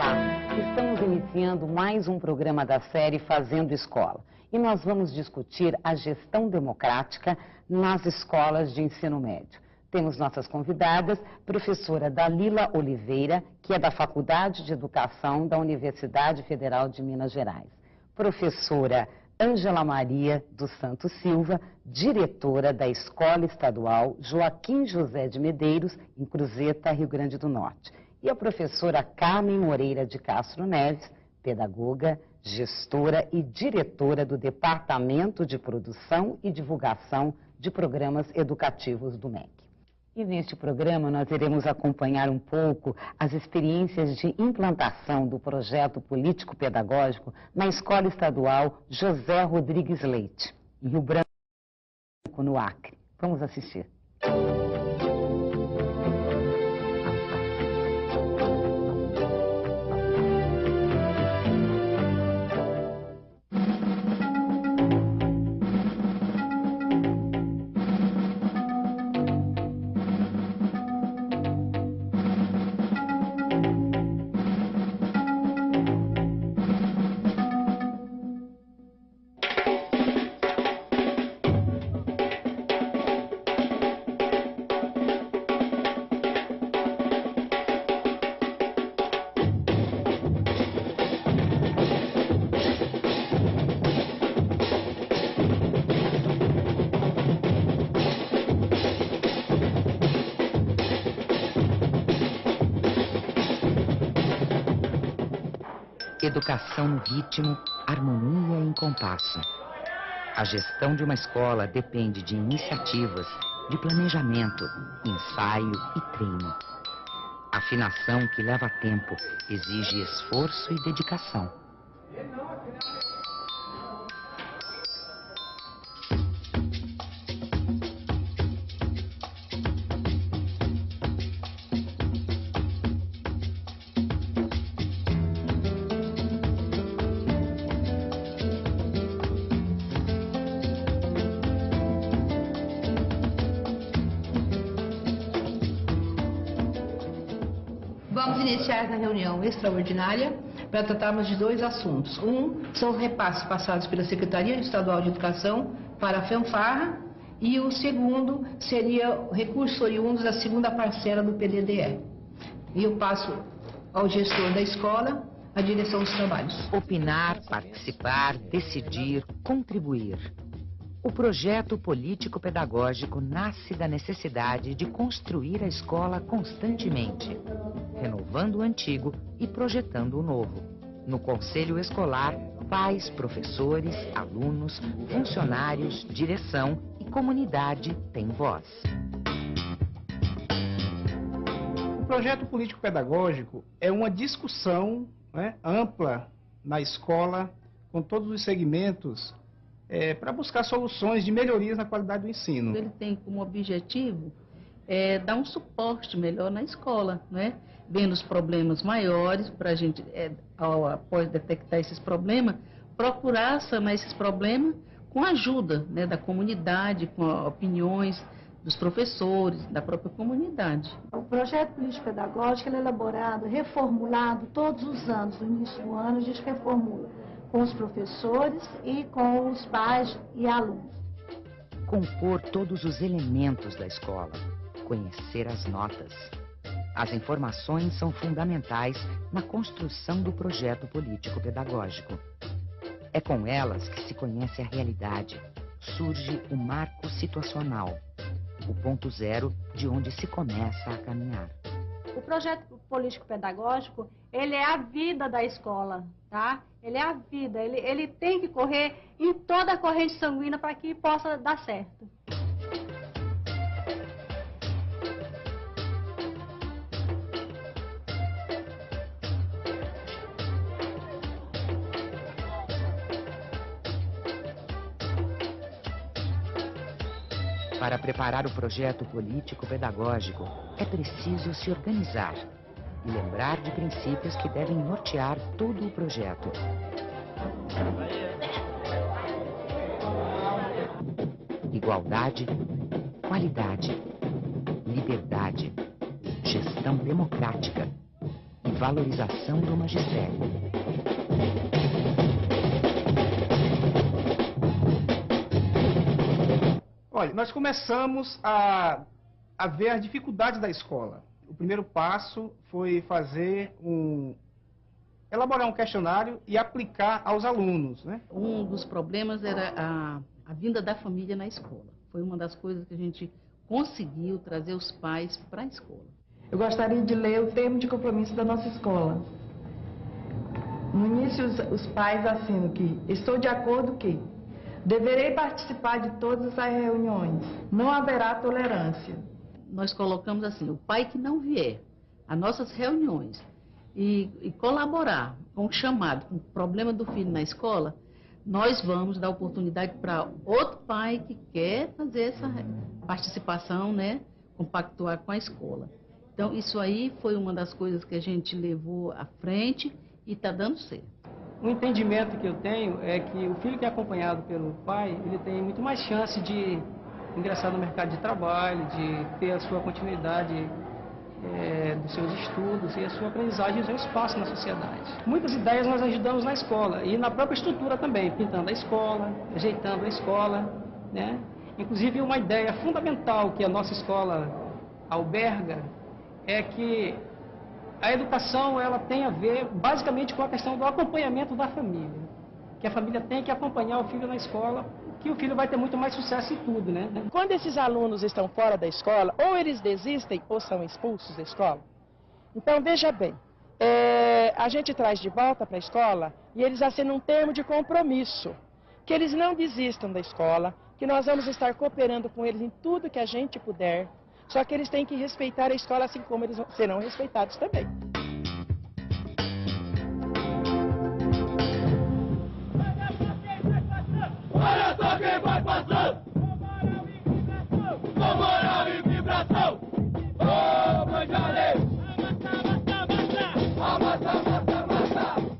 Olá, estamos iniciando mais um programa da série Fazendo Escola. E nós vamos discutir a gestão democrática nas escolas de ensino médio. Temos nossas convidadas, professora Dalila Oliveira, que é da Faculdade de Educação da Universidade Federal de Minas Gerais. Professora Ângela Maria dos Santos Silva, diretora da Escola Estadual Joaquim José de Medeiros, em Cruzeta, Rio Grande do Norte. E a professora Carmen Moreira de Castro Neves, pedagoga, gestora e diretora do Departamento de Produção e Divulgação de Programas Educativos do MEC. E neste programa nós iremos acompanhar um pouco as experiências de implantação do projeto político-pedagógico na Escola Estadual José Rodrigues Leite, em Rio Branco, no Acre. Vamos assistir. Educação no ritmo, harmonia em compasso. A gestão de uma escola depende de iniciativas, de planejamento, ensaio e treino. Afinação que leva tempo, exige esforço e dedicação. Vamos iniciar essa reunião extraordinária para tratarmos de dois assuntos. Um são os repasses passados pela Secretaria Estadual de Educação para a FENFARRA e o segundo seria recursos oriundos da segunda parcela do PDDE. E eu passo ao gestor da escola a direção dos trabalhos. Opinar, participar, decidir, contribuir. O projeto político-pedagógico nasce da necessidade de construir a escola constantemente, renovando o antigo e projetando o novo. No conselho escolar, pais, professores, alunos, funcionários, direção e comunidade têm voz. O projeto político-pedagógico é uma discussão, ampla na escola, com todos os segmentos, para buscar soluções de melhorias na qualidade do ensino. Ele tem como objetivo dar um suporte melhor na escola, né? Vendo os problemas maiores, para a gente, após detectar esses problemas, procurar sanar esses problemas com a ajuda, né, da comunidade, com opiniões dos professores, da própria comunidade. O projeto político-pedagógico é elaborado, reformulado todos os anos. No início do ano a gente reformula com os professores e com os pais e alunos. Compor todos os elementos da escola, conhecer as notas. As informações são fundamentais na construção do projeto político-pedagógico. É com elas que se conhece a realidade, surge o marco situacional, o ponto zero de onde se começa a caminhar. O projeto político-pedagógico, ele é a vida da escola, tá? Ele é a vida, ele tem que correr em toda a corrente sanguínea para que possa dar certo. Para preparar o projeto político-pedagógico, é preciso se organizar e lembrar de princípios que devem nortear todo o projeto. Igualdade, qualidade, liberdade, gestão democrática e valorização do magistério. Olha, nós começamos a ver as dificuldades da escola. O primeiro passo foi elaborar um questionário e aplicar aos alunos, né? Um dos problemas era a vinda da família na escola. Foi uma das coisas que a gente conseguiu trazer os pais para a escola. Eu gostaria de ler o termo de compromisso da nossa escola. No início, os pais assinam que estou de acordo que deverei participar de todas as reuniões, não haverá tolerância. Nós colocamos assim, o pai que não vier às nossas reuniões e colaborar com o chamado, com o problema do filho na escola, nós vamos dar oportunidade para outro pai que quer fazer essa participação, né, compactuar com a escola. Então, isso aí foi uma das coisas que a gente levou à frente e está dando certo. O entendimento que eu tenho é que o filho que é acompanhado pelo pai, ele tem muito mais chance de ingressar no mercado de trabalho, de ter a sua continuidade dos seus estudos e a sua aprendizagem e o seu espaço na sociedade. Muitas ideias nós ajudamos na escola e na própria estrutura também, pintando a escola, ajeitando a escola, né? Inclusive uma ideia fundamental que a nossa escola alberga é que a educação ela tem a ver basicamente com a questão do acompanhamento da família, que a família tem que acompanhar o filho na escola, que o filho vai ter muito mais sucesso em tudo, né? Quando esses alunos estão fora da escola, ou eles desistem ou são expulsos da escola. Então, veja bem, a gente traz de volta para a escola e eles assinam um termo de compromisso, que eles não desistam da escola, que nós vamos estar cooperando com eles em tudo que a gente puder, só que eles têm que respeitar a escola assim como eles serão respeitados também. Olha só quem vai passando! Com moral e vibração! Ô, Manjaleiro! Amassa, amassa, amassa!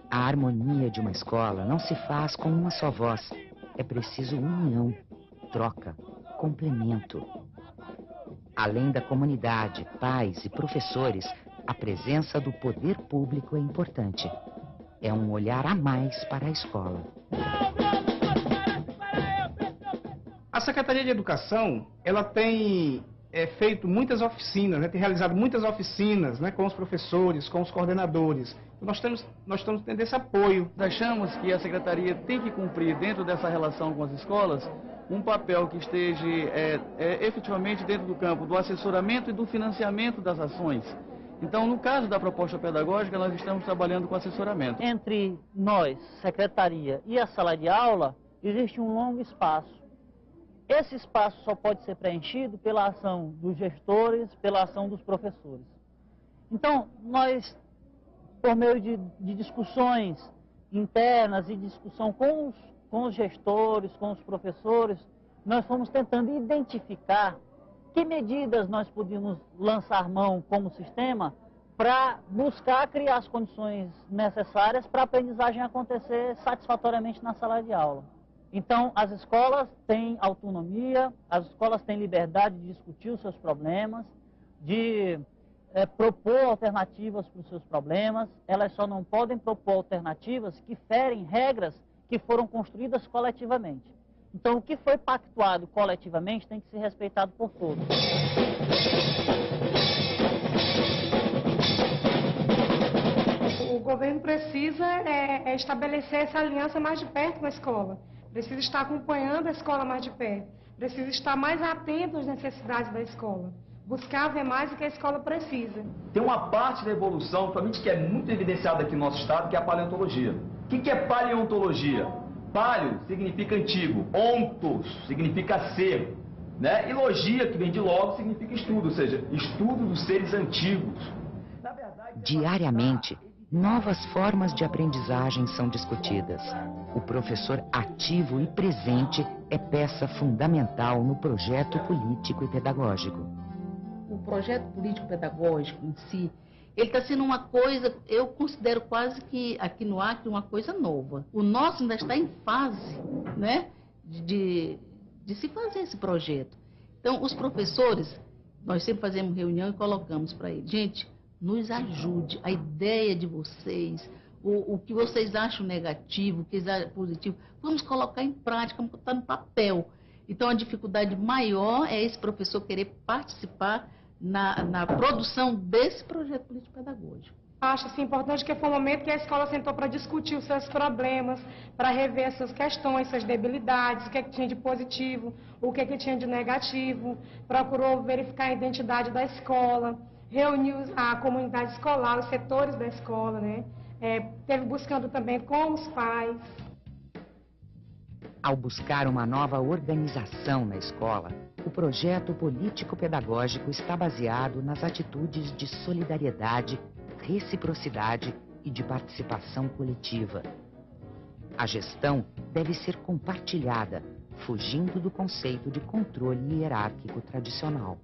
A harmonia de uma escola não se faz com uma só voz. É preciso união, troca, complemento. Além da comunidade, pais e professores, a presença do poder público é importante. É um olhar a mais para a escola. A Secretaria de Educação, ela tem feito muitas oficinas, né, tem realizado muitas oficinas, né, com os professores, com os coordenadores. Nós estamos tendo esse apoio. Nós achamos que a Secretaria tem que cumprir, dentro dessa relação com as escolas, um papel que esteja efetivamente dentro do campo do assessoramento e do financiamento das ações. Então, no caso da proposta pedagógica, nós estamos trabalhando com assessoramento. Entre nós, Secretaria e a sala de aula, existe um longo espaço. Esse espaço só pode ser preenchido pela ação dos gestores, pela ação dos professores. Então, nós, por meio de discussões internas e discussão com os gestores, com os professores, nós fomos tentando identificar que medidas nós podíamos lançar mão como sistema para buscar criar as condições necessárias para a aprendizagem acontecer satisfatoriamente na sala de aula. Então, as escolas têm autonomia, as escolas têm liberdade de discutir os seus problemas, de propor alternativas para os seus problemas. Elas só não podem propor alternativas que ferem regras que foram construídas coletivamente. Então, o que foi pactuado coletivamente tem que ser respeitado por todos. O governo precisa estabelecer essa aliança mais de perto com a escola. Precisa estar acompanhando a escola mais de perto. Precisa estar mais atento às necessidades da escola. Buscar ver mais o que a escola precisa. Tem uma parte da evolução, principalmente que é muito evidenciada aqui no nosso estado, que é a paleontologia. O que é paleontologia? Paleo significa antigo, ontos significa ser, né? E logia, que vem de logo, significa estudo, ou seja, estudo dos seres antigos. Diariamente, novas formas de aprendizagem são discutidas. O professor ativo e presente é peça fundamental no projeto político e pedagógico. O projeto político-pedagógico em si, ele está sendo uma coisa, eu considero quase que aqui no Acre uma coisa nova. O nosso ainda está em fase, né, de se fazer esse projeto. Então, os professores, nós sempre fazemos reunião e colocamos para eles, gente, nos ajude. A ideia de vocês, o que vocês acham negativo, o que vocês acham positivo, vamos colocar em prática, vamos botar no papel. Então, a dificuldade maior é esse professor querer participar na produção desse projeto político-pedagógico. Acho assim, importante que foi um momento que a escola sentou para discutir os seus problemas, para rever as suas questões, suas debilidades, o que tinha de positivo, o que tinha de negativo, procurou verificar a identidade da escola, reuniu a comunidade escolar, os setores da escola, né? Teve buscando também com os pais. Ao buscar uma nova organização na escola, o projeto político-pedagógico está baseado nas atitudes de solidariedade, reciprocidade e de participação coletiva. A gestão deve ser compartilhada, fugindo do conceito de controle hierárquico tradicional.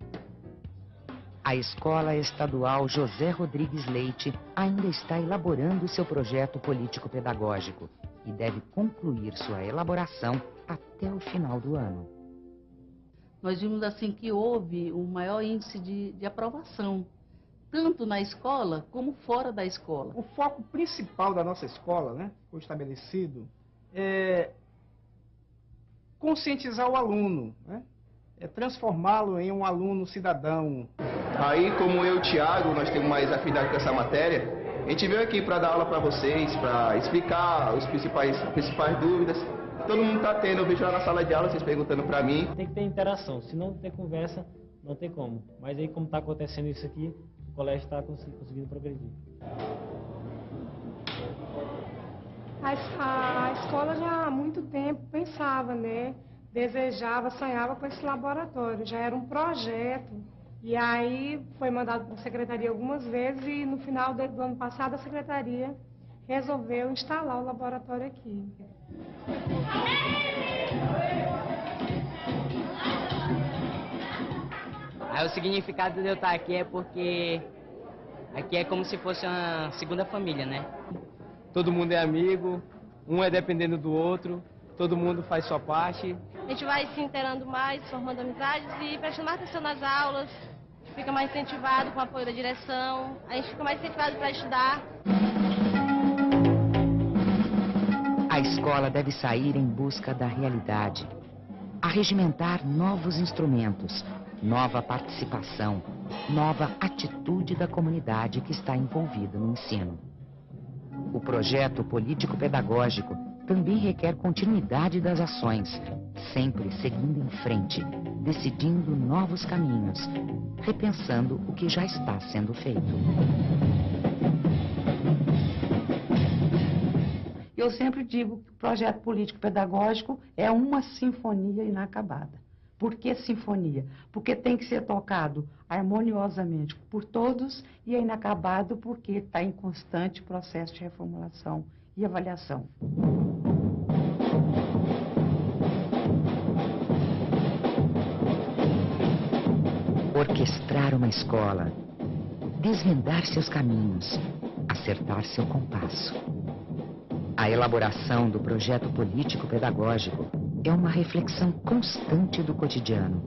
A Escola Estadual José Rodrigues Leite ainda está elaborando seu projeto político-pedagógico e deve concluir sua elaboração até o final do ano. Nós vimos assim que houve um maior índice de aprovação, tanto na escola como fora da escola. O foco principal da nossa escola, né, foi estabelecido, é conscientizar o aluno, né, é transformá-lo em um aluno cidadão. Aí, como eu e o Thiago, nós temos mais afinidade com essa matéria, a gente veio aqui para dar aula para vocês, para explicar as principais dúvidas. Todo mundo está tendo, eu vejo lá na sala de aula, vocês perguntando para mim. Tem que ter interação, se não ter conversa, não tem como. Mas aí, como está acontecendo isso aqui, o colégio está conseguindo progredir. A escola já há muito tempo pensava, né? Desejava, sonhava com esse laboratório. Já era um projeto. E aí foi mandado para a secretaria algumas vezes e no final do ano passado a secretaria resolveu instalar o laboratório aqui. Aí o significado de eu estar aqui é porque aqui é como se fosse uma segunda família, né? Todo mundo é amigo, um é dependendo do outro, todo mundo faz sua parte. A gente vai se inteirando mais, formando amizades e prestando mais atenção nas aulas, fica mais incentivado com o apoio da direção, a gente fica mais incentivado para estudar. A escola deve sair em busca da realidade, arregimentar novos instrumentos, nova participação, nova atitude da comunidade que está envolvida no ensino. O projeto político-pedagógico também requer continuidade das ações, sempre seguindo em frente, decidindo novos caminhos, repensando o que já está sendo feito. Eu sempre digo que o projeto político-pedagógico é uma sinfonia inacabada. Por que sinfonia? Porque tem que ser tocado harmoniosamente por todos e é inacabado porque está em constante processo de reformulação e avaliação. Orquestrar uma escola, desvendar seus caminhos, acertar seu compasso. A elaboração do projeto político-pedagógico é uma reflexão constante do cotidiano.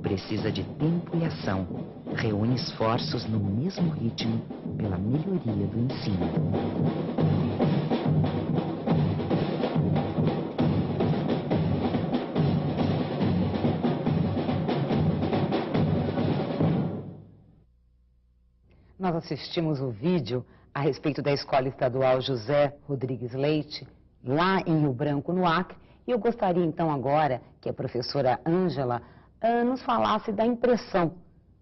Precisa de tempo e ação, reúne esforços no mesmo ritmo pela melhoria do ensino. Nós assistimos o vídeo a respeito da Escola Estadual José Rodrigues Leite, lá em Rio Branco, no Acre. E eu gostaria então agora que a professora Ângela nos falasse da impressão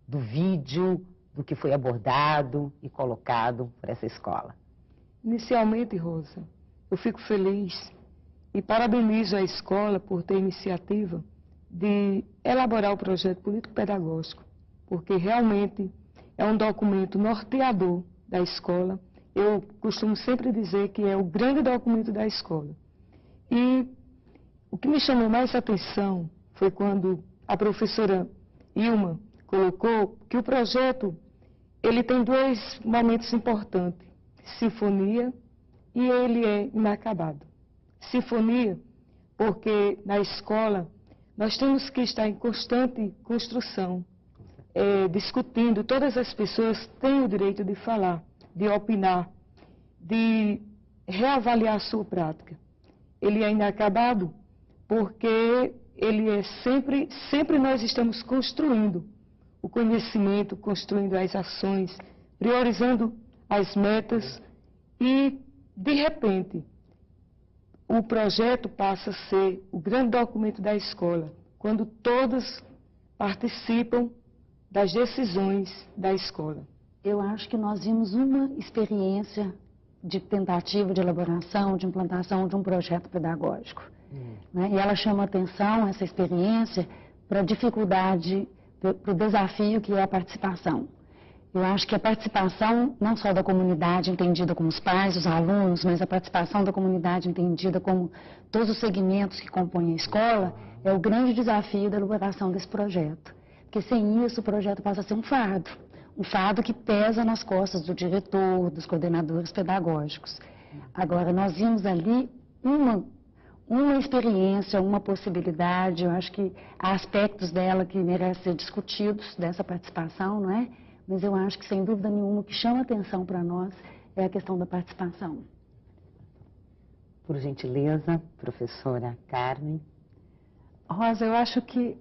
do vídeo, do que foi abordado e colocado por essa escola. Inicialmente, Rosa, eu fico feliz e parabenizo a escola por ter a iniciativa de elaborar o projeto político-pedagógico, porque realmente é um documento norteador da escola. Eu costumo sempre dizer que é o grande documento da escola. E o que me chamou mais atenção foi quando a professora Ilma colocou que o projeto ele tem dois momentos importantes, sinfonia e ele é inacabado. Sinfonia, porque na escola nós temos que estar em constante construção. discutindo, todas as pessoas têm o direito de falar, de opinar, de reavaliar a sua prática. Ele é inacabado porque ele é sempre nós estamos construindo o conhecimento, construindo as ações, priorizando as metas e, de repente, o projeto passa a ser o grande documento da escola, quando todos participam das decisões da escola. Eu acho que nós vimos uma experiência de tentativa de elaboração, de implantação de um projeto pedagógico. Né? E ela chama atenção, essa experiência, para a dificuldade, para o desafio que é a participação. Eu acho que a participação, não só da comunidade entendida como os pais, os alunos, mas a participação da comunidade entendida como todos os segmentos que compõem a escola, é o grande desafio da elaboração desse projeto. Porque sem isso o projeto passa a ser um fardo que pesa nas costas do diretor, dos coordenadores pedagógicos. Agora, nós vimos ali uma experiência, uma possibilidade, eu acho que há aspectos dela que merecem ser discutidos, dessa participação, não é? Mas eu acho que, sem dúvida nenhuma, o que chama atenção para nós é a questão da participação. Por gentileza, professora Carmen. Rosa, eu acho que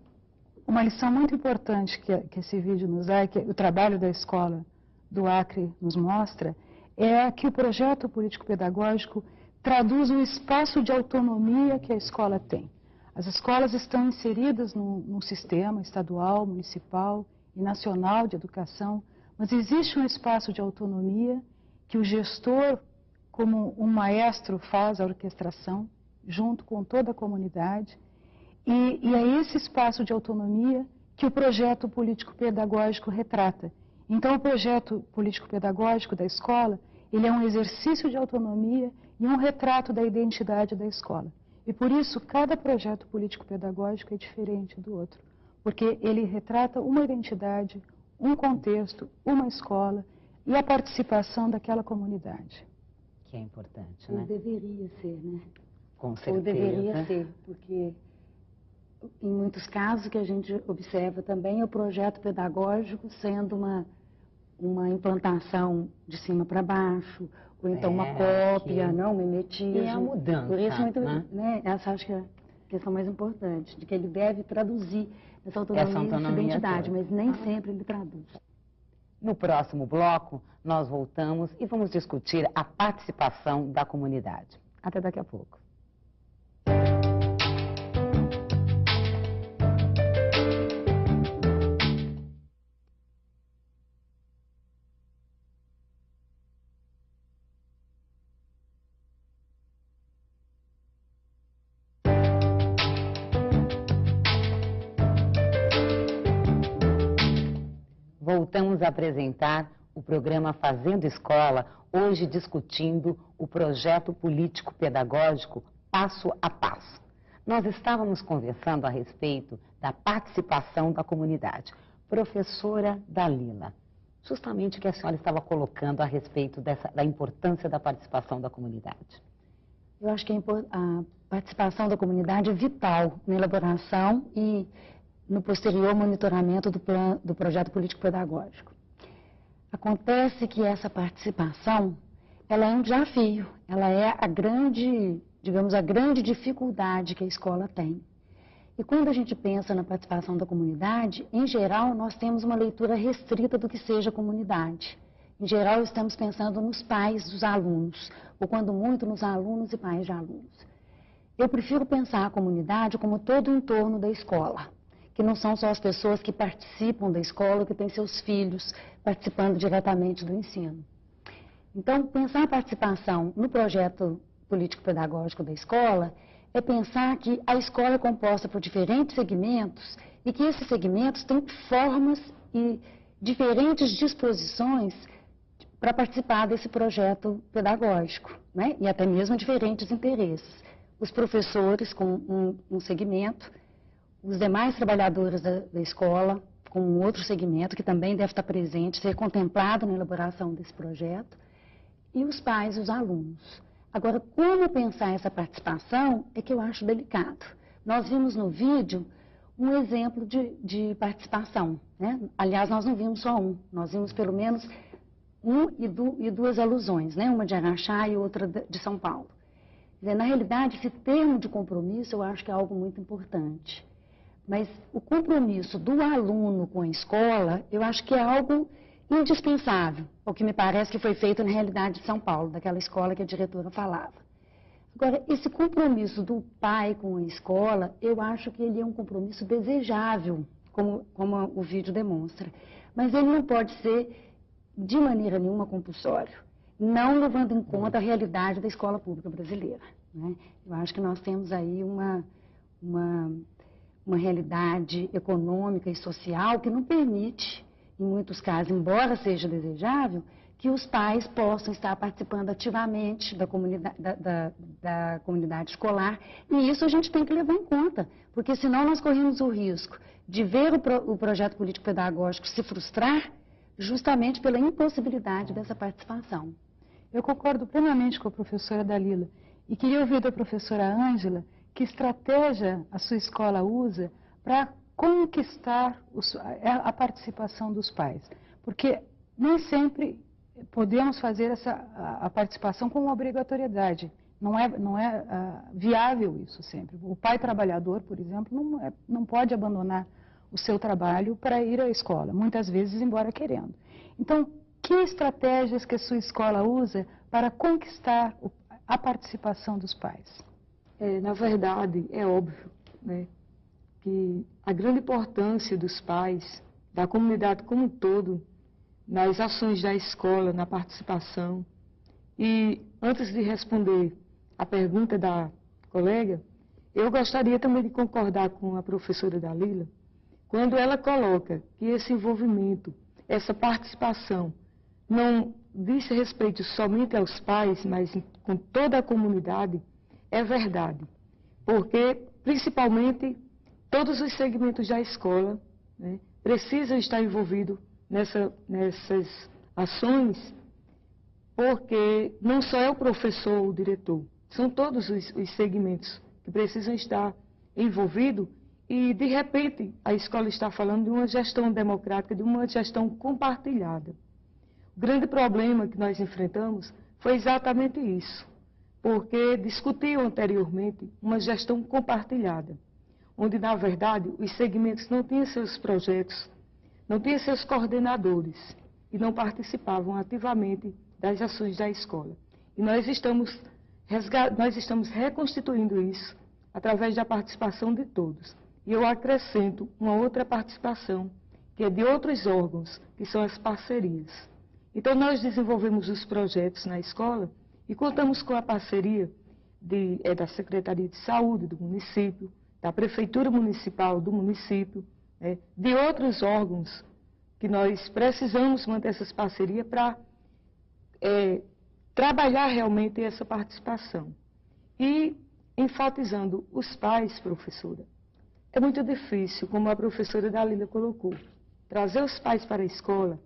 uma lição muito importante que esse vídeo nos dá, que o trabalho da escola do Acre nos mostra, é que o projeto político-pedagógico traduz o espaço de autonomia que a escola tem. As escolas estão inseridas num sistema estadual, municipal e nacional de educação, mas existe um espaço de autonomia que o gestor, como um maestro, faz a orquestração, junto com toda a comunidade, e é esse espaço de autonomia que o projeto político-pedagógico retrata. Então, o projeto político-pedagógico da escola, ele é um exercício de autonomia e um retrato da identidade da escola. E por isso, cada projeto político-pedagógico é diferente do outro, porque ele retrata uma identidade, um contexto, uma escola e a participação daquela comunidade. Que é importante, né? Ou deveria ser, né? Com certeza. Ou deveria ser, porque em muitos casos que a gente observa também é o projeto pedagógico sendo uma implantação de cima para baixo, ou então uma cópia, não, um mimetismo. E é a mudança, por isso, muito, né? Essa acho que é a questão mais importante, de que ele deve traduzir essa autonomia, essa identidade, mas nem sempre ele traduz. No próximo bloco, nós voltamos e vamos discutir a participação da comunidade. Até daqui a pouco. Voltamos a apresentar o programa Fazendo Escola, hoje discutindo o projeto político-pedagógico Passo a Passo. Nós estávamos conversando a respeito da participação da comunidade. Professora Dalila, justamente o que a senhora estava colocando a respeito da importância da participação da comunidade. Eu acho que a participação da comunidade é vital na elaboração e no posterior monitoramento do projeto político-pedagógico. Acontece que essa participação, ela é um desafio, ela é a grande dificuldade que a escola tem. E quando a gente pensa na participação da comunidade, em geral, nós temos uma leitura restrita do que seja comunidade. Em geral, estamos pensando nos pais dos alunos, ou quando muito, nos alunos e pais de alunos. Eu prefiro pensar a comunidade como todo o entorno da escola, que não são só as pessoas que participam da escola, que têm seus filhos participando diretamente do ensino. Então, pensar a participação no projeto político-pedagógico da escola é pensar que a escola é composta por diferentes segmentos e que esses segmentos têm formas e diferentes disposições para participar desse projeto pedagógico, né? E até mesmo diferentes interesses. Os professores com um segmento, os demais trabalhadores da escola com um outro segmento que também deve estar presente, ser contemplado na elaboração desse projeto, e os pais e os alunos. Agora, como pensar essa participação é que eu acho delicado. Nós vimos no vídeo um exemplo de participação, né? Aliás, nós não vimos só um, nós vimos pelo menos um e duas alusões, né? Uma de Araxá e outra de São Paulo. Quer dizer, na realidade, esse termo de compromisso eu acho que é algo muito importante. Mas o compromisso do aluno com a escola, eu acho que é algo indispensável, o que me parece que foi feito na realidade de São Paulo, daquela escola que a diretora falava. Agora, esse compromisso do pai com a escola, eu acho que ele é um compromisso desejável, como o vídeo demonstra. Mas ele não pode ser, de maneira nenhuma, compulsório, não levando em conta a realidade da escola pública brasileira, né? Eu acho que nós temos aí uma realidade econômica e social que não permite, em muitos casos, embora seja desejável, que os pais possam estar participando ativamente da comunidade escolar. E isso a gente tem que levar em conta, porque senão nós corremos o risco de ver o projeto político-pedagógico se frustrar justamente pela impossibilidade dessa participação. Eu concordo plenamente com a professora Dalila e queria ouvir da professora Ângela que estratégia a sua escola usa para conquistar a participação dos pais. Porque nem sempre podemos fazer a participação com obrigatoriedade. Não é viável isso sempre. O pai trabalhador, por exemplo, não pode abandonar o seu trabalho para ir à escola, muitas vezes embora querendo. Então, que estratégias que a sua escola usa para conquistar a participação dos pais? Na verdade, é óbvio, né, que a grande importância dos pais, da comunidade como um todo, nas ações da escola, na participação. E antes de responder a pergunta da colega, eu gostaria também de concordar com a professora Dalila, quando ela coloca que esse envolvimento, essa participação, não diz respeito somente aos pais, mas com toda a comunidade, é verdade. Porque, principalmente, todos os segmentos da escola, né, precisam estar envolvidos nessas ações, porque não só é o professor ou o diretor, são todos os segmentos que precisam estar envolvidos e, de repente, a escola está falando de uma gestão democrática, de uma gestão compartilhada. O grande problema que nós enfrentamos foi exatamente isso, porque discutiu anteriormente uma gestão compartilhada, onde, na verdade, os segmentos não tinham seus projetos, não tinham seus coordenadores e não participavam ativamente das ações da escola. E nós estamos reconstituindo isso através da participação de todos. E eu acrescento uma outra participação, que é de outros órgãos, que são as parcerias. Então, nós desenvolvemos os projetos na escola e contamos com a parceria da Secretaria de Saúde do município, da Prefeitura Municipal do município, de outros órgãos que nós precisamos manter essas parcerias para trabalhar realmente essa participação. E enfatizando os pais, professora, é muito difícil, como a professora Dalila colocou, trazer os pais para a escola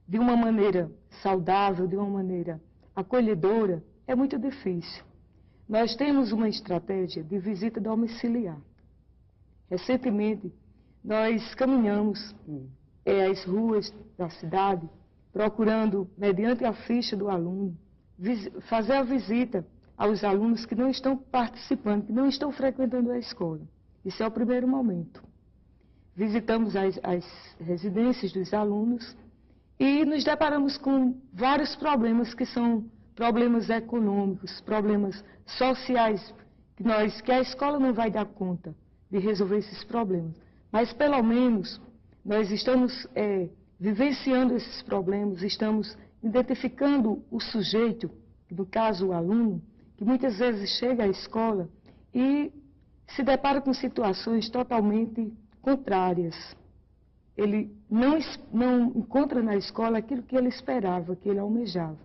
de uma maneira saudável, de uma maneira acolhedora, é muito difícil. Nós temos uma estratégia de visita domiciliar. Recentemente, nós caminhamos as ruas da cidade, procurando, mediante a ficha do aluno, fazer a visita aos alunos que não estão participando, que não estão frequentando a escola. Isso é o primeiro momento. Visitamos as residências dos alunos e nos deparamos com vários problemas que são problemas econômicos, problemas sociais, que a escola não vai dar conta de resolver esses problemas. Mas, pelo menos, nós estamos vivenciando esses problemas, estamos identificando o sujeito, no caso o aluno, que muitas vezes chega à escola e se depara com situações totalmente contrárias. Ele não encontra na escola aquilo que ele esperava, que ele almejava.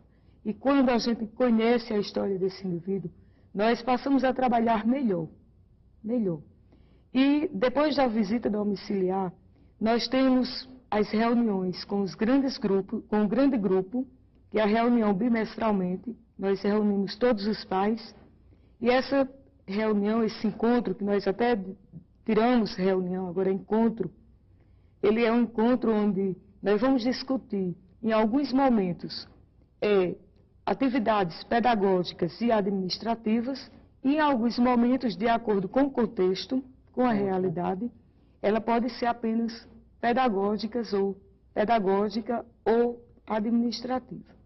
E quando a gente conhece a história desse indivíduo, nós passamos a trabalhar melhor. E depois da visita domiciliar, nós temos as reuniões com os grandes grupos, com o grande grupo, que é a reunião bimestralmente, nós reunimos todos os pais, e essa reunião, esse encontro, que nós até tiramos reunião, agora encontro, ele é um encontro onde nós vamos discutir, em alguns momentos, atividades pedagógicas e administrativas, e em alguns momentos, de acordo com o contexto, com a realidade, ela pode ser apenas pedagógica ou administrativa.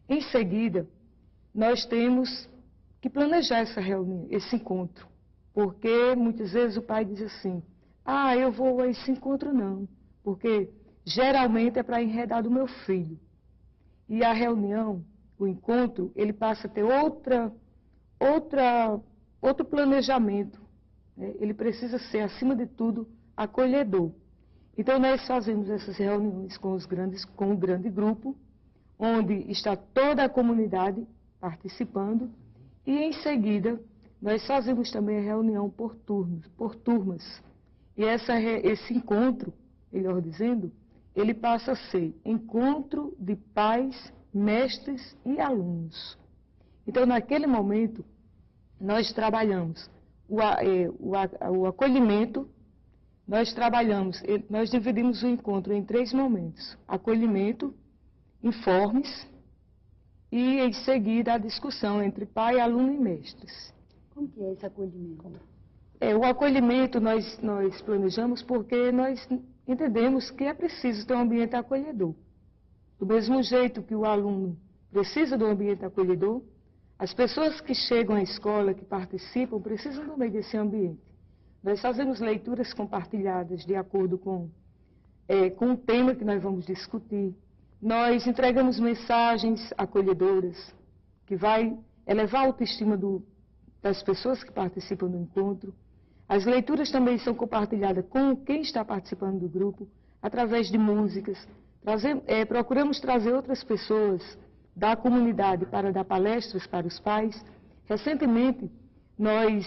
Em seguida, nós temos que planejar essa reunião, esse encontro, porque muitas vezes o pai diz assim, eu vou a esse encontro não, porque geralmente é para enredar do meu filho. E a reunião, o encontro, ele passa a ter outro planejamento, né? Ele precisa ser, acima de tudo, acolhedor. Então, nós fazemos essas reuniões com um grande grupo, onde está toda a comunidade participando, e em seguida, nós fazemos também a reunião por turmas. E esse encontro, melhor dizendo, ele passa a ser encontro de pais, mestres e alunos. Então, naquele momento, nós trabalhamos o acolhimento, nós dividimos o encontro em 3 momentos. Acolhimento, informes e, em seguida, a discussão entre pai, aluno e mestres. Como que é esse acolhimento? O acolhimento nós planejamos porque nós entendemos que é preciso ter um ambiente acolhedor. Do mesmo jeito que o aluno precisa do ambiente acolhedor, as pessoas que chegam à escola, que participam, precisam também desse ambiente. Nós fazemos leituras compartilhadas de acordo com o tema que nós vamos discutir. Nós entregamos mensagens acolhedoras, que vai elevar a autoestima das pessoas que participam do encontro. As leituras também são compartilhadas com quem está participando do grupo, através de músicas. Procuramos trazer outras pessoas da comunidade para dar palestras para os pais. Recentemente, nós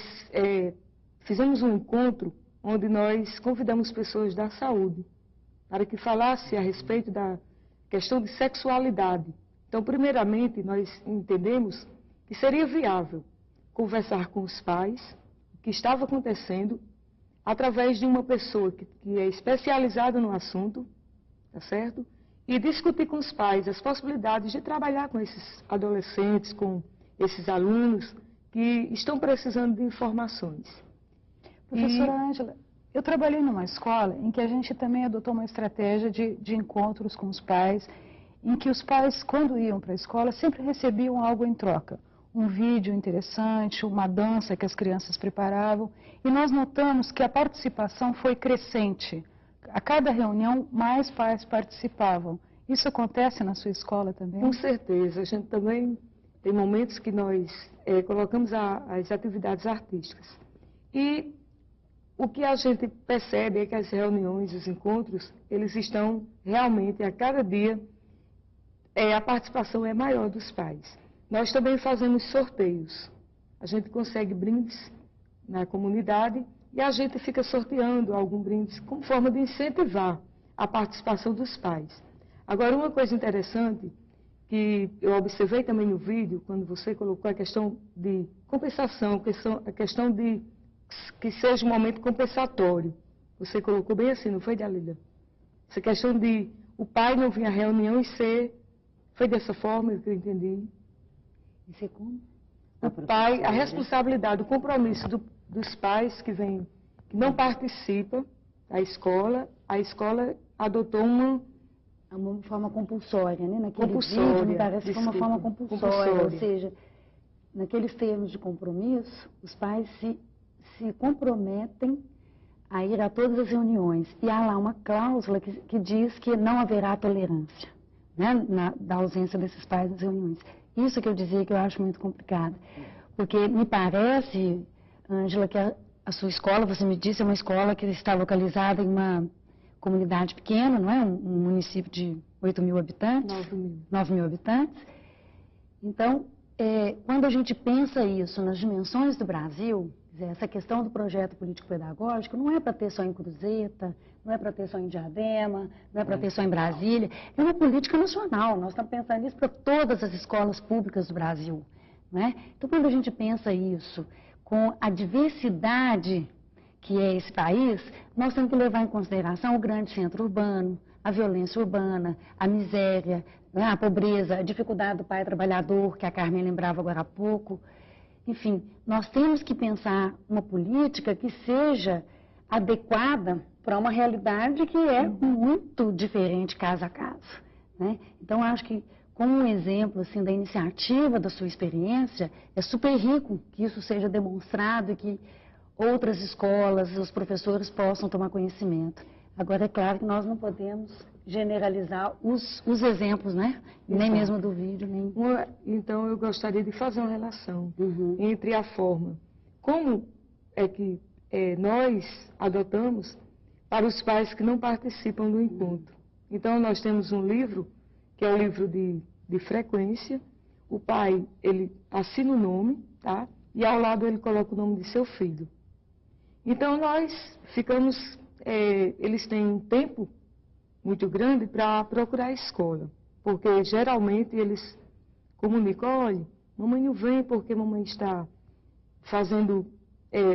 fizemos um encontro onde nós convidamos pessoas da saúde para que falassem a respeito da questão de sexualidade. Então, primeiramente, nós entendemos que seria viável conversar com os pais o que estava acontecendo através de uma pessoa que é especializada no assunto, tá certo? E discutir com os pais as possibilidades de trabalhar com esses adolescentes, com esses alunos que estão precisando de informações. Professora Ângela, eu trabalhei numa escola em que a gente também adotou uma estratégia de encontros com os pais, em que os pais, quando iam para a escola, sempre recebiam algo em troca. Um vídeo interessante, uma dança que as crianças preparavam, e nós notamos que a participação foi crescente. A cada reunião, mais pais participavam. Isso acontece na sua escola também? Com certeza. A gente também tem momentos que nós colocamos as atividades artísticas. E o que a gente percebe é que as reuniões, os encontros, eles estão realmente, a cada dia, a participação é maior dos pais. Nós também fazemos sorteios. A gente consegue brindes na comunidade e a gente fica sorteando algum brinde como forma de incentivar a participação dos pais. Agora, uma coisa interessante que eu observei também no vídeo, quando você colocou a questão de compensação, a questão de que seja um momento compensatório. Você colocou bem assim, não foi, Dalila? Essa questão de o pai não vir à reunião e ser... Foi dessa forma que eu entendi. Isso é como? O pai, a responsabilidade, o compromisso dos pais que não participam da escola, a escola adotou uma forma compulsória, né? Naquele vídeo, me parece que foi uma forma compulsória, ou seja, naqueles termos de compromisso, os pais se comprometem a ir a todas as reuniões. E há lá uma cláusula que diz que não haverá tolerância, né? Da ausência desses pais nas reuniões. Isso que eu dizia que eu acho muito complicado. Porque me parece, Ângela, que a sua escola, você me disse, é uma escola que está localizada em uma comunidade pequena, não é? Um município de 8 mil habitantes. 9 mil habitantes. Então, quando a gente pensa isso nas dimensões do Brasil, essa questão do projeto político-pedagógico não é para ter só em Cruzeta, não é para ter só em Diadema, não é para ter só em Brasília, é uma política nacional. Nós estamos pensando nisso para todas as escolas públicas do Brasil, né? Então, quando a gente pensa isso com a diversidade que é esse país, nós temos que levar em consideração o grande centro urbano, a violência urbana, a miséria, a pobreza, a dificuldade do pai trabalhador, que a Carmen lembrava agora há pouco. Enfim, nós temos que pensar uma política que seja adequada para uma realidade que é muito diferente caso a caso, né? Então, acho que, como um exemplo assim, da iniciativa, da sua experiência, é super rico que isso seja demonstrado e que outras escolas, os professores possam tomar conhecimento. Agora, é claro que nós não podemos generalizar os exemplos, né? Nem mesmo do vídeo, nem... Então, eu gostaria de fazer uma relação entre a forma, como é que nós adotamos para os pais que não participam do encontro. Então, nós temos um livro, que é o livro de frequência. O pai, ele assina o nome, tá? E ao lado ele coloca o nome de seu filho. Então, nós ficamos... eles têm um tempo muito grande para procurar a escola, porque geralmente eles comunicam: olha, mamãe não vem porque mamãe está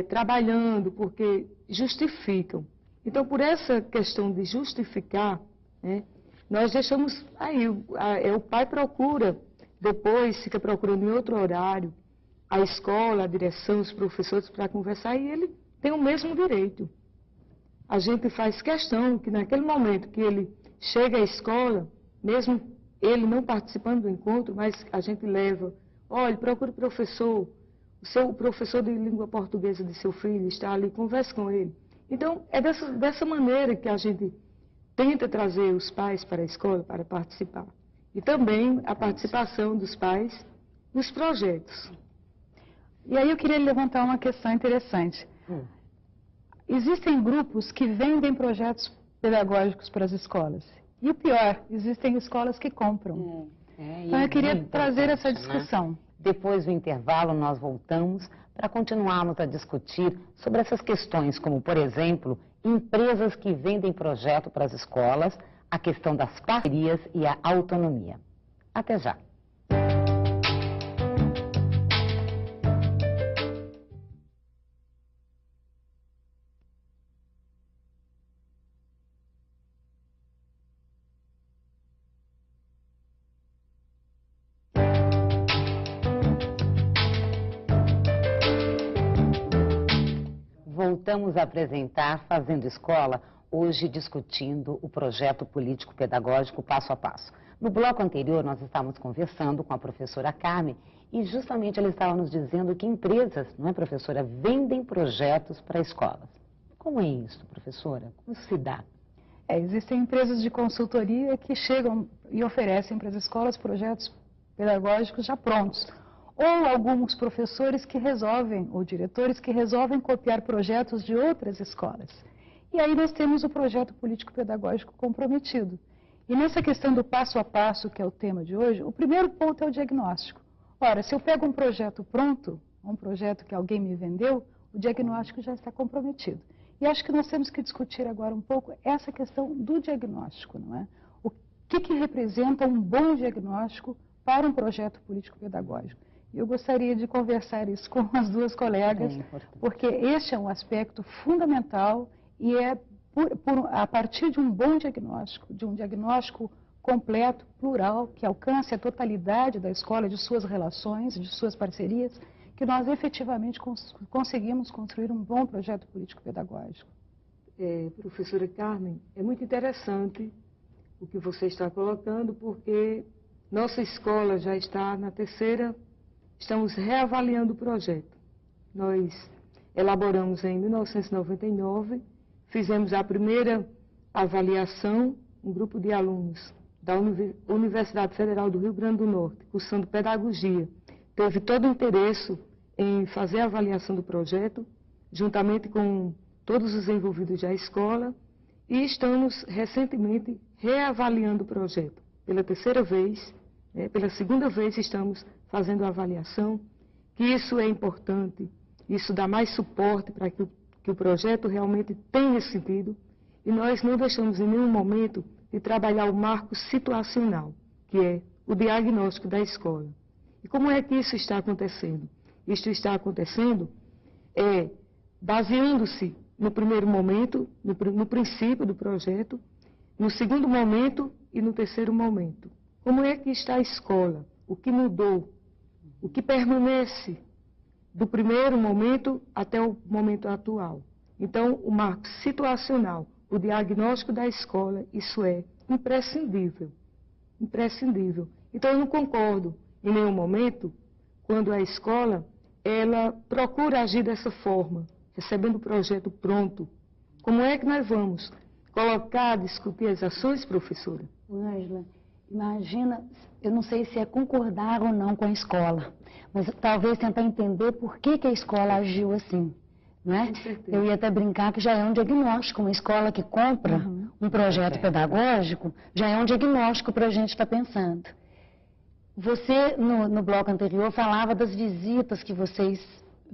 trabalhando, porque justificam. Então, por essa questão de justificar, né, nós deixamos aí, o pai procura, depois fica procurando em outro horário, a escola, a direção, os professores para conversar, e ele tem o mesmo direito. A gente faz questão que naquele momento que ele chega à escola, mesmo ele não participando do encontro, mas a gente leva: olha, procure o professor, o professor de língua portuguesa de seu filho está ali, converse com ele. Então, é dessa maneira que a gente tenta trazer os pais para a escola para participar. E também a participação dos pais nos projetos. E aí eu queria levantar uma questão interessante. Existem grupos que vendem projetos pedagógicos para as escolas. E o pior, existem escolas que compram. Então eu queria trazer essa discussão. Né? Depois do intervalo, nós voltamos para continuarmos a discutir sobre essas questões, como, por exemplo, empresas que vendem projeto para as escolas, a questão das parcerias e a autonomia. Até já. Voltamos a apresentar Fazendo Escola, hoje discutindo o projeto político-pedagógico passo a passo. No bloco anterior, nós estávamos conversando com a professora Carmen e justamente ela estava nos dizendo que empresas, não é, professora, vendem projetos para escolas. Como é isso, professora? Como se dá? Existem empresas de consultoria que chegam e oferecem para as escolas projetos pedagógicos já prontos. Ou alguns professores que resolvem, ou diretores que resolvem copiar projetos de outras escolas. E aí nós temos o projeto político-pedagógico comprometido. E nessa questão do passo a passo, que é o tema de hoje, o primeiro ponto é o diagnóstico. Ora, se eu pego um projeto pronto, um projeto que alguém me vendeu, o diagnóstico já está comprometido. E acho que nós temos que discutir agora um pouco essa questão do diagnóstico, não é? O que representa um bom diagnóstico para um projeto político-pedagógico? Eu gostaria de conversar isso com as duas colegas, porque este é um aspecto fundamental e é a partir de um bom diagnóstico, de um diagnóstico completo, plural, que alcance a totalidade da escola, de suas relações, de suas parcerias, que nós efetivamente conseguimos construir um bom projeto político-pedagógico. Professora Carmen, é muito interessante o que você está colocando, porque nossa escola já está na terceira. Estamos reavaliando o projeto. Nós elaboramos em 1999, fizemos a primeira avaliação, um grupo de alunos da Universidade Federal do Rio Grande do Norte, cursando pedagogia. Teve todo o interesse em fazer a avaliação do projeto, juntamente com todos os envolvidos da escola, e estamos recentemente reavaliando o projeto. Pela terceira vez, pela segunda vez estamos fazendo a avaliação, que isso é importante, isso dá mais suporte para que o projeto realmente tenha sentido, e nós não deixamos em nenhum momento de trabalhar o marco situacional, que é o diagnóstico da escola. E como é que isso está acontecendo? Isto está acontecendo baseando-se no primeiro momento, no princípio do projeto, no segundo momento e no terceiro momento. Como é que está a escola? O que mudou? O que permanece do primeiro momento até o momento atual? Então, o marco situacional, o diagnóstico da escola, isso é imprescindível. Imprescindível. Então, eu não concordo em nenhum momento quando a escola ela procura agir dessa forma, recebendo o projeto pronto. Como é que nós vamos colocar, discutir as ações, professora? Ângela, imagina, eu não sei se é concordar ou não com a escola, mas talvez tentar entender por que a escola agiu assim, não é? Eu ia até brincar que já é um diagnóstico, uma escola que compra um projeto pedagógico, já é um diagnóstico para a gente estar pensando. Você, no bloco anterior, falava das visitas que vocês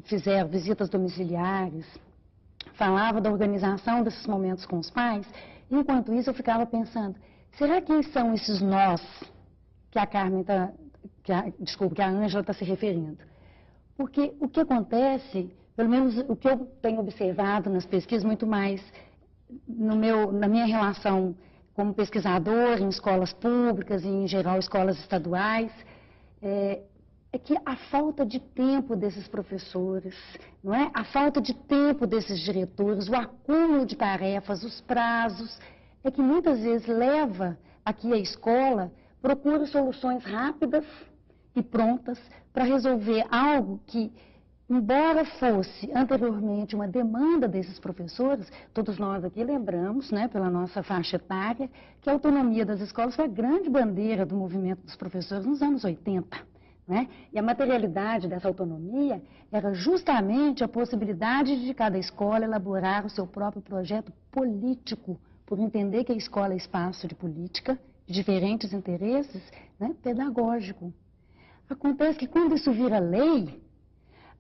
fizeram, visitas domiciliares, falava da organização desses momentos com os pais. Enquanto isso, eu ficava pensando, será que são esses nós que a Carmen que a Ângela está se referindo? Porque o que acontece, pelo menos o que eu tenho observado nas pesquisas, muito mais na minha relação como pesquisador em escolas públicas e, em geral, escolas estaduais, é que a falta de tempo desses professores, não é? A falta de tempo desses diretores, o acúmulo de tarefas, os prazos, é que muitas vezes leva aqui a escola, procura soluções rápidas e prontas para resolver algo que, embora fosse anteriormente uma demanda desses professores, todos nós aqui lembramos, né, pela nossa faixa etária, que a autonomia das escolas foi a grande bandeira do movimento dos professores nos anos 80. Né? E a materialidade dessa autonomia era justamente a possibilidade de cada escola elaborar o seu próprio projeto político, por entender que a escola é espaço de política, de diferentes interesses, né, pedagógico. Acontece que quando isso vira lei,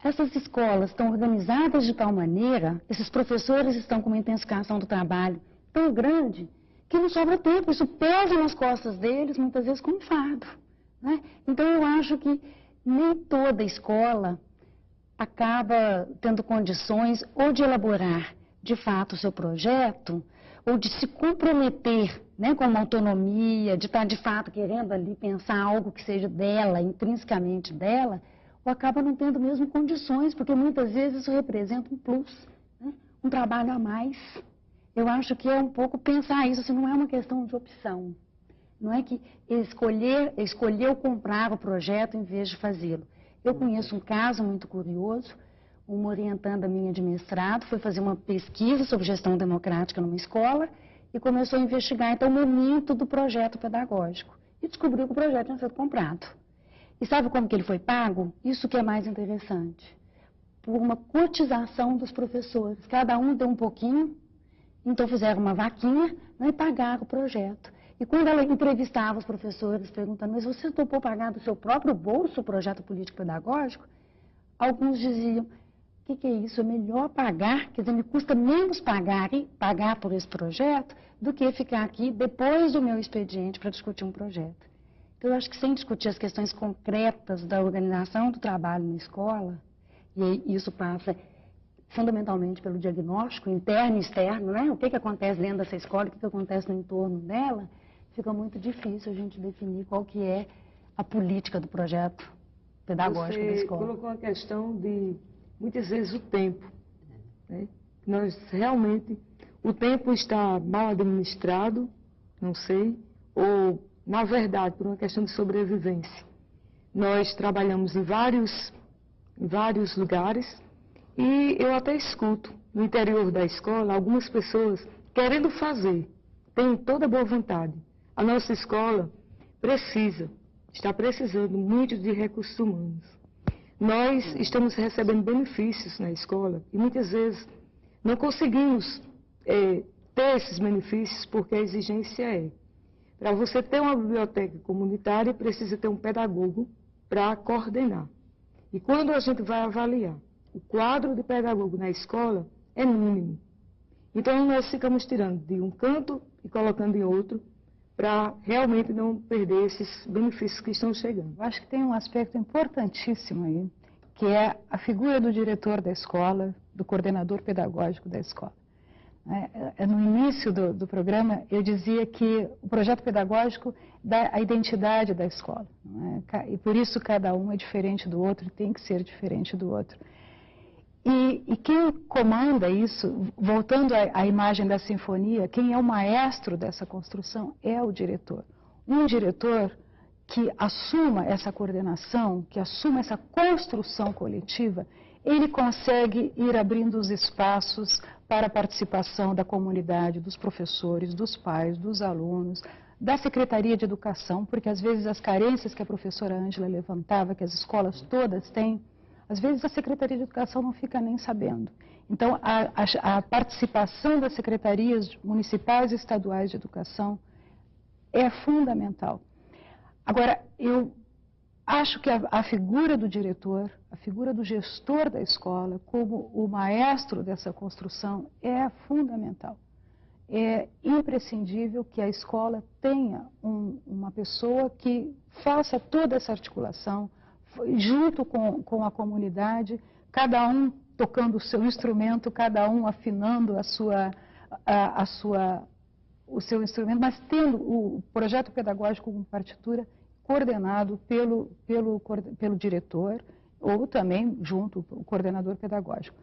essas escolas estão organizadas de tal maneira, esses professores estão com uma intensificação do trabalho tão grande, que não sobra tempo, isso pesa nas costas deles, muitas vezes como fardo. Né? Então, eu acho que nem toda escola acaba tendo condições ou de elaborar, de fato, o seu projeto, ou de se comprometer, né, com uma autonomia, de estar, de fato, querendo ali pensar algo que seja dela, intrinsecamente dela, ou acaba não tendo mesmo condições, porque muitas vezes isso representa um plus, né? Um trabalho a mais. Eu acho que é um pouco pensar isso, assim, não é uma questão de opção. Não é que escolheu comprar o projeto em vez de fazê-lo. Eu conheço um caso muito curioso, uma orientanda minha de mestrado foi fazer uma pesquisa sobre gestão democrática numa escola e começou a investigar, então, o momento do projeto pedagógico. E descobriu que o projeto tinha sido comprado. E sabe como que ele foi pago? Isso que é mais interessante. Por uma cotização dos professores. Cada um deu um pouquinho, então fizeram uma vaquinha, né, e pagaram o projeto. E quando ela entrevistava os professores, perguntando, mas você topou pagar do seu próprio bolso o projeto político-pedagógico? Alguns diziam, o que é isso? É melhor pagar, quer dizer, me custa menos pagar por esse projeto do que ficar aqui depois do meu expediente para discutir um projeto. Então, eu acho que sem discutir as questões concretas da organização do trabalho na escola, e isso passa fundamentalmente pelo diagnóstico interno e externo, né? O que acontece dentro dessa escola, o que acontece no entorno dela, fica muito difícil a gente definir qual que é a política do projeto pedagógico da escola. Você colocou a questão de, muitas vezes, o tempo. Né? Nós realmente, o tempo está mal administrado, não sei, ou, na verdade, por uma questão de sobrevivência. Nós trabalhamos em vários lugares e eu até escuto no interior da escola algumas pessoas querendo fazer, têm toda boa vontade. A nossa escola está precisando muito de recursos humanos. Nós estamos recebendo benefícios na escola e muitas vezes não conseguimos ter esses benefícios porque a exigência é, para você ter uma biblioteca comunitária, precisa ter um pedagogo para coordenar. E quando a gente vai avaliar, o quadro de pedagogo na escola é mínimo. Então, nós ficamos tirando de um canto e colocando em outro, para realmente não perder esses benefícios que estão chegando. Eu acho que tem um aspecto importantíssimo aí, que é a figura do diretor da escola, do coordenador pedagógico da escola. No início do programa, eu dizia que o projeto pedagógico dá a identidade da escola. E por isso cada um é diferente do outro, tem que ser diferente do outro. E quem comanda isso, voltando à imagem da sinfonia, quem é o maestro dessa construção é o diretor. Um diretor que assuma essa coordenação, que assuma essa construção coletiva, ele consegue ir abrindo os espaços para a participação da comunidade, dos professores, dos pais, dos alunos, da Secretaria de Educação, porque às vezes as carências que a professora Ângela levantava, que as escolas todas têm, às vezes a Secretaria de Educação não fica nem sabendo. Então, a participação das secretarias municipais e estaduais de educação é fundamental. Agora, eu acho que a figura do diretor, a figura do gestor da escola, como o maestro dessa construção, é fundamental. É imprescindível que a escola tenha uma pessoa que faça toda essa articulação, junto com a comunidade, cada um tocando o seu instrumento, cada um afinando o seu instrumento, mas tendo o projeto pedagógico como partitura coordenado pelo diretor ou também junto o coordenador pedagógico.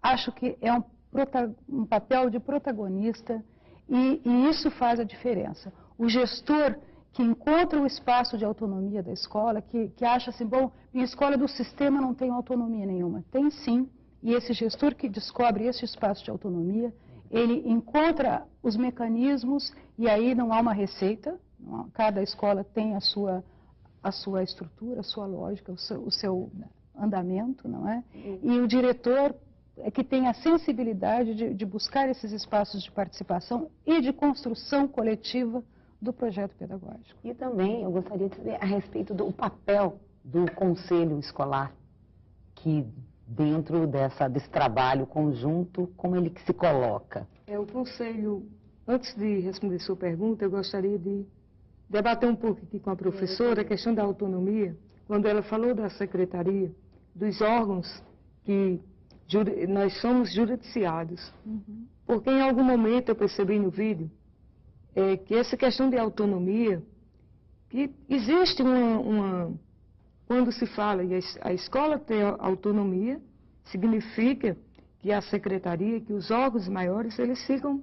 Acho que é um papel de protagonista e isso faz a diferença. O gestor que encontra o espaço de autonomia da escola, que acha assim, bom, minha escola do sistema não tem autonomia nenhuma. Tem sim, e esse gestor que descobre esse espaço de autonomia, ele encontra os mecanismos e aí não há uma receita, cada escola tem a sua estrutura, a sua lógica, o seu andamento, não é? E o diretor é que tem a sensibilidade de buscar esses espaços de participação e de construção coletiva do projeto pedagógico. E também eu gostaria de saber a respeito do papel do conselho escolar, que dentro desse trabalho conjunto, como ele que se coloca? O conselho, antes de responder sua pergunta, eu gostaria de debater um pouco aqui com a professora a questão da autonomia, quando ela falou da secretaria, dos órgãos que nós somos juridiciados. Porque em algum momento eu percebi no vídeo que essa questão de autonomia, que existe quando se fala e a escola tem autonomia, significa que a secretaria, que os órgãos maiores, eles ficam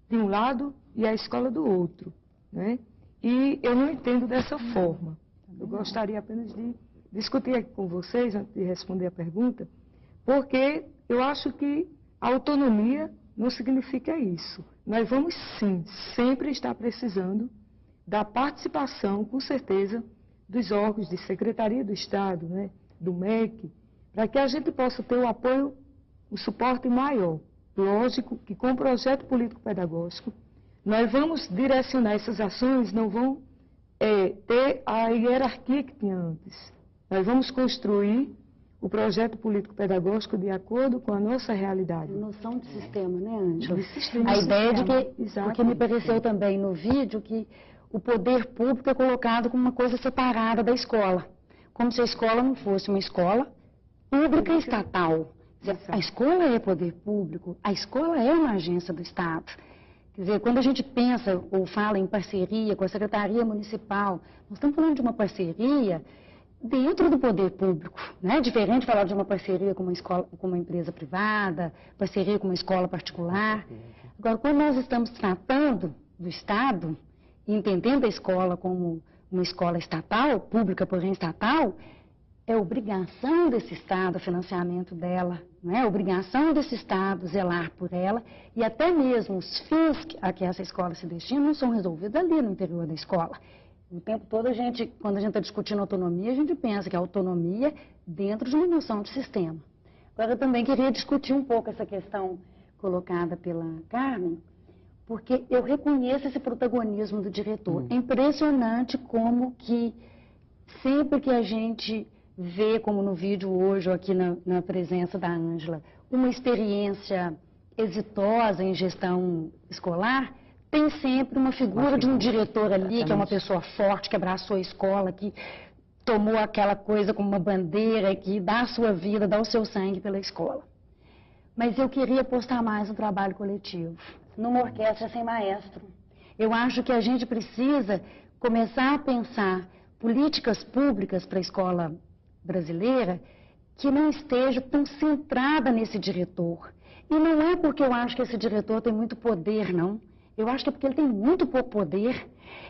de um lado e a escola do outro, né? E eu não entendo dessa forma. Eu gostaria apenas de discutir aqui com vocês, antes de responder a pergunta, porque eu acho que a autonomia não significa isso. Nós vamos, sim, sempre estar precisando da participação, com certeza, dos órgãos de Secretaria do Estado, né, do MEC, para que a gente possa ter o apoio, o suporte maior. Lógico que com o projeto político-pedagógico, nós vamos direcionar essas ações, não vão ter a hierarquia que tinha antes. Nós vamos construir o projeto político-pedagógico de acordo com a nossa realidade. Noção de sistema, né, Ângela? A ideia de que, porque me pareceu também no vídeo, que o poder público é colocado como uma coisa separada da escola. Como se a escola não fosse uma escola pública e estatal. A escola é poder público, a escola é uma agência do Estado. Quer dizer, quando a gente pensa ou fala em parceria com a Secretaria Municipal, nós estamos falando de uma parceria dentro do poder público, né? Diferente de falar de uma parceria com uma escola, com uma empresa privada, parceria com uma escola particular. Agora, quando nós estamos tratando do Estado, e entendendo a escola como uma escola estatal, pública, porém estatal, é obrigação desse Estado o financiamento dela, não é? Obrigação desse Estado zelar por ela, e até mesmo os fins a que essa escola se destina não são resolvidos ali no interior da escola. O tempo todo, quando a gente está discutindo autonomia, a gente pensa que a autonomia é dentro de uma noção de sistema. Agora, eu também queria discutir um pouco essa questão colocada pela Carmen, porque eu reconheço esse protagonismo do diretor. É impressionante como que sempre que a gente vê, como no vídeo hoje, ou aqui na presença da Ângela, uma experiência exitosa em gestão escolar, tem sempre uma figura de um diretor ali, que é uma pessoa forte, que abraçou a escola, que tomou aquela coisa como uma bandeira, que dá a sua vida, dá o seu sangue pela escola. Mas eu queria apostar mais no trabalho coletivo, numa orquestra sem maestro. Eu acho que a gente precisa começar a pensar políticas públicas para a escola brasileira que não esteja tão centrada nesse diretor. E não é porque eu acho que esse diretor tem muito poder, não. Eu acho que é porque ele tem muito pouco poder.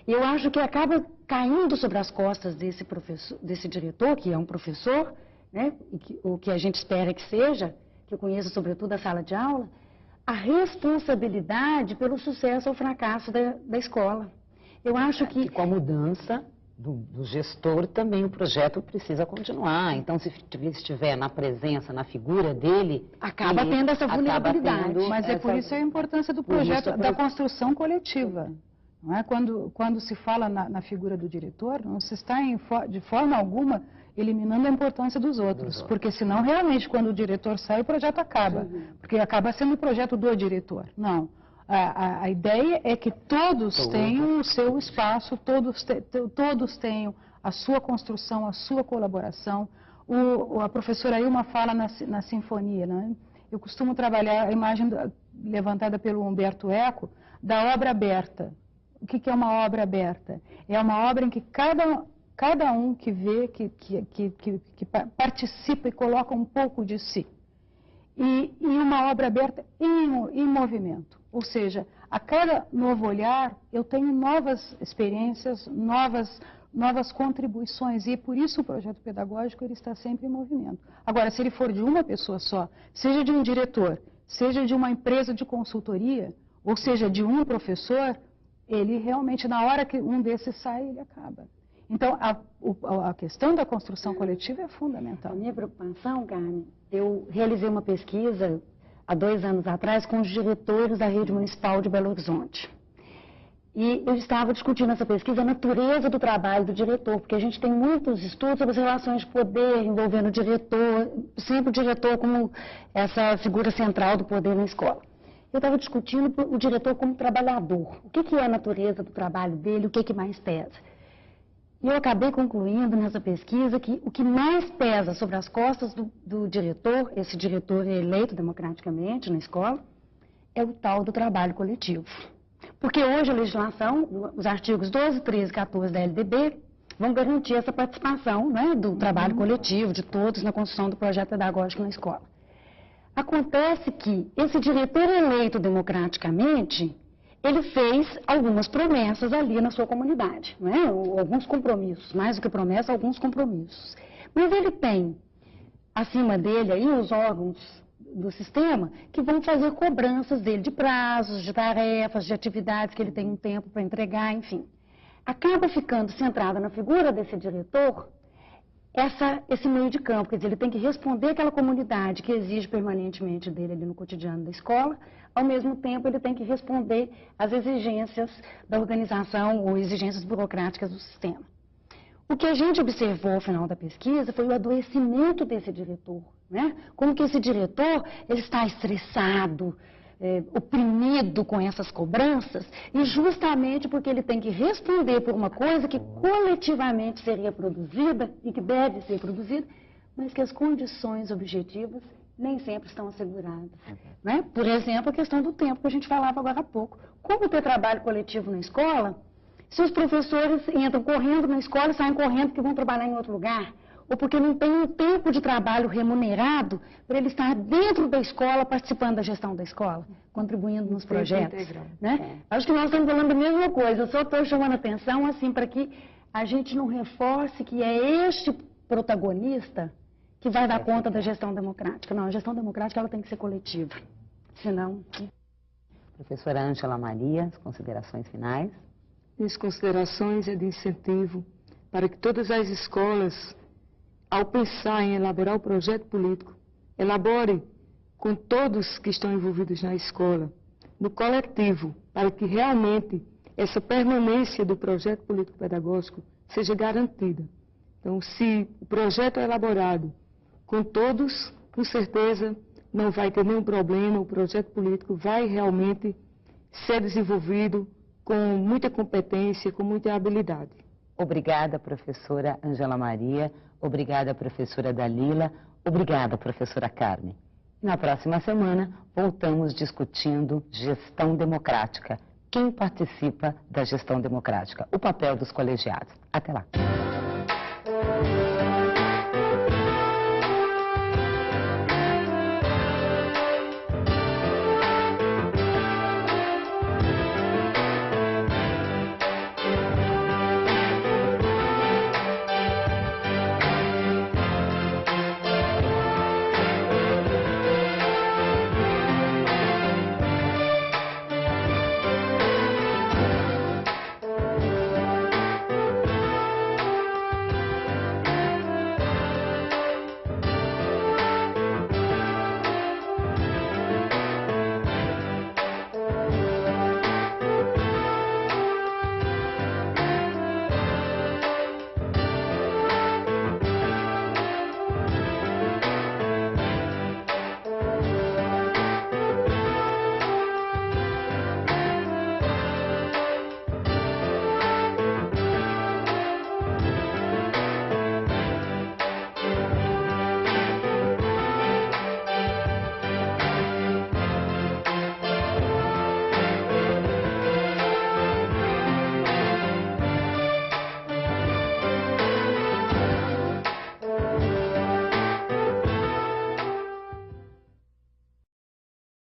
Eu acho que acaba caindo sobre as costas desse diretor, que é um professor, né, o que a gente espera que seja, que eu conheço sobretudo a sala de aula, a responsabilidade pelo sucesso ou fracasso da escola. Eu acho que... E com a mudança do gestor também o projeto precisa continuar. Então, se estiver na presença, na figura dele... Acaba tendo essa vulnerabilidade. Mas é por isso a importância do projeto, da construção coletiva. Não é? Quando se fala na figura do diretor, não se está de forma alguma eliminando a importância dos outros. Porque senão, realmente, quando o diretor sai, o projeto acaba. Porque acaba sendo o projeto do diretor. Não. A ideia é que todos tenham o seu espaço, todos tenham a sua construção, a sua colaboração. A professora Ilma fala na sinfonia, né? Eu costumo trabalhar a imagem levantada pelo Humberto Eco da obra aberta. O que é uma obra aberta? É uma obra em que cada um que vê, que participa e coloca um pouco de si. E uma obra aberta em movimento. Ou seja, a cada novo olhar, eu tenho novas experiências, novas contribuições. E por isso o projeto pedagógico ele está sempre em movimento. Agora, se ele for de uma pessoa só, seja de um diretor, seja de uma empresa de consultoria, ou seja de um professor, ele realmente, na hora que um desses sai, ele acaba. Então, a questão da construção coletiva é fundamental. A minha preocupação, Carmen, eu realizei uma pesquisa há 2 anos atrás com os diretores da rede municipal de Belo Horizonte. E eu estava discutindo essa pesquisa, a natureza do trabalho do diretor, porque a gente tem muitos estudos sobre as relações de poder envolvendo o diretor, sempre o diretor como essa figura central do poder na escola. Eu estava discutindo o diretor como trabalhador. O que é a natureza do trabalho dele, o que mais pesa? E eu acabei concluindo nessa pesquisa que o que mais pesa sobre as costas do diretor, esse diretor é eleito democraticamente na escola, é o tal do trabalho coletivo. Porque hoje a legislação, os artigos 12, 13 e 14 da LDB, vão garantir essa participação, né, do trabalho coletivo de todos na construção do projeto pedagógico na escola. Acontece que esse diretor eleito democraticamente, ele fez algumas promessas ali na sua comunidade, não é? Alguns compromissos, mais do que promessa, alguns compromissos. Mas ele tem, acima dele, aí, os órgãos do sistema que vão fazer cobranças dele de prazos, de tarefas, de atividades que ele tem um tempo para entregar, enfim. Acaba ficando centrada na figura desse diretor esse meio de campo, quer dizer, ele tem que responder àquela comunidade que exige permanentemente dele ali no cotidiano da escola, ao mesmo tempo ele tem que responder às exigências da organização ou exigências burocráticas do sistema. O que a gente observou ao final da pesquisa foi o adoecimento desse diretor, né? Como que esse diretor ele está estressado, oprimido com essas cobranças, e justamente porque ele tem que responder por uma coisa que coletivamente seria produzida e que deve ser produzida, mas que as condições objetivas nem sempre estão asseguradas. Né? Por exemplo, a questão do tempo que a gente falava agora há pouco. Como ter trabalho coletivo na escola, se os professores entram correndo na escola e saem correndo porque vão trabalhar em outro lugar? Ou porque não tem um tempo de trabalho remunerado para ele estar dentro da escola, participando da gestão da escola, contribuindo nos projetos. Né? Acho que nós estamos falando a mesma coisa, eu só estou chamando a atenção assim, para que a gente não reforce que é este protagonista que vai dar conta da gestão democrática. Não, a gestão democrática ela tem que ser coletiva, senão... Professora Ângela Maria, as considerações finais. Minhas considerações é de incentivo para que todas as escolas, ao pensar em elaborar o projeto político, elabore com todos que estão envolvidos na escola, no coletivo, para que realmente essa permanência do projeto político-pedagógico seja garantida. Então, se o projeto é elaborado com todos, com certeza não vai ter nenhum problema, o projeto político vai realmente ser desenvolvido com muita competência, com muita habilidade. Obrigada, professora Angela Maria. Obrigada, professora Dalila. Obrigada, professora Carmen. Na próxima semana, voltamos discutindo gestão democrática. Quem participa da gestão democrática? O papel dos colegiados. Até lá.